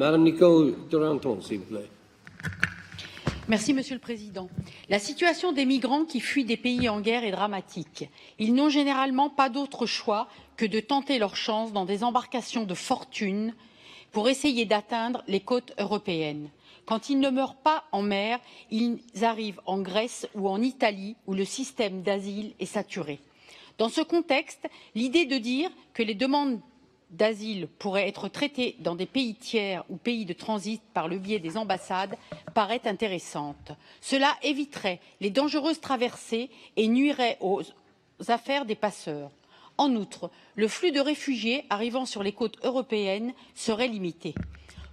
Madame Nicole Duranton, s'il vous plaît. Merci, Monsieur le Président. La situation des migrants qui fuient des pays en guerre est dramatique. Ils n'ont généralement pas d'autre choix que de tenter leur chance dans des embarcations de fortune pour essayer d'atteindre les côtes européennes. Quand ils ne meurent pas en mer, ils arrivent en Grèce ou en Italie où le système d'asile est saturé. Dans ce contexte, l'idée de dire que les demandes d'asile pourraient être traitées dans des pays tiers ou pays de transit par le biais des ambassades paraît intéressante. Cela éviterait les dangereuses traversées et nuirait aux affaires des passeurs. En outre, le flux de réfugiés arrivant sur les côtes européennes serait limité.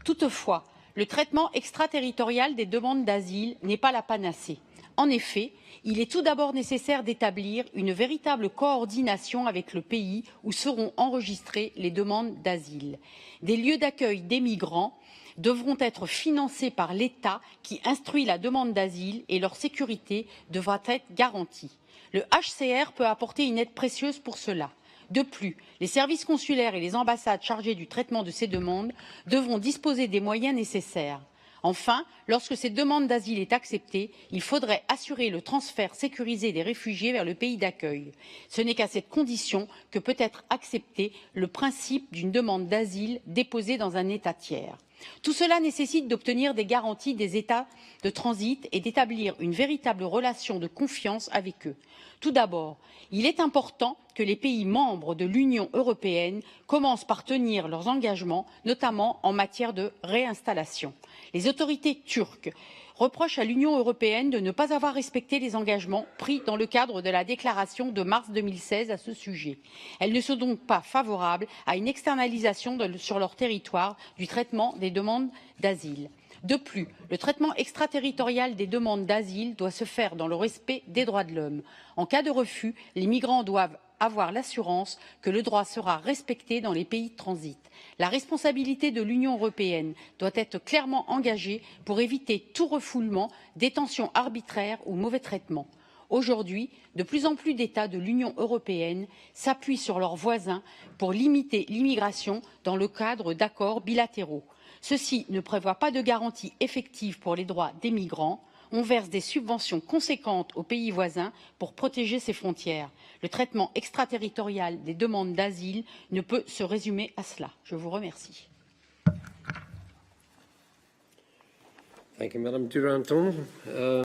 Toutefois, le traitement extraterritorial des demandes d'asile n'est pas la panacée. En effet, il est tout d'abord nécessaire d'établir une véritable coordination avec le pays où seront enregistrées les demandes d'asile. Des lieux d'accueil des migrants devront être financés par l'État qui instruit la demande d'asile et leur sécurité devra être garantie. Le HCR peut apporter une aide précieuse pour cela. De plus, les services consulaires et les ambassades chargées du traitement de ces demandes devront disposer des moyens nécessaires. Enfin, lorsque cette demande d'asile est acceptée, il faudrait assurer le transfert sécurisé des réfugiés vers le pays d'accueil. Ce n'est qu'à cette condition que peut être accepté le principe d'une demande d'asile déposée dans un État tiers. Tout cela nécessite d'obtenir des garanties des États de transit et d'établir une véritable relation de confiance avec eux. Tout d'abord, il est important que les pays membres de l'Union européenne commencent par tenir leurs engagements, notamment en matière de réinstallation. Les autorités turques reprochent à l'Union européenne de ne pas avoir respecté les engagements pris dans le cadre de la déclaration de mars 2016 à ce sujet. Elles ne sont donc pas favorables à une externalisation sur leur territoire du traitement des demandes d'asile. De plus, le traitement extraterritorial des demandes d'asile doit se faire dans le respect des droits de l'homme. En cas de refus, les migrants doivent avoir l'assurance que le droit sera respecté dans les pays de transit. La responsabilité de l'Union européenne doit être clairement engagée pour éviter tout refoulement, détention arbitraire ou mauvais traitement. Aujourd'hui, de plus en plus d'États de l'Union européenne s'appuient sur leurs voisins pour limiter l'immigration dans le cadre d'accords bilatéraux. Ceci ne prévoit pas de garantie effective pour les droits des migrants. On verse des subventions conséquentes aux pays voisins pour protéger ses frontières. Le traitement extraterritorial des demandes d'asile ne peut se résumer à cela. Je vous remercie. Thank you, Madame Duranton.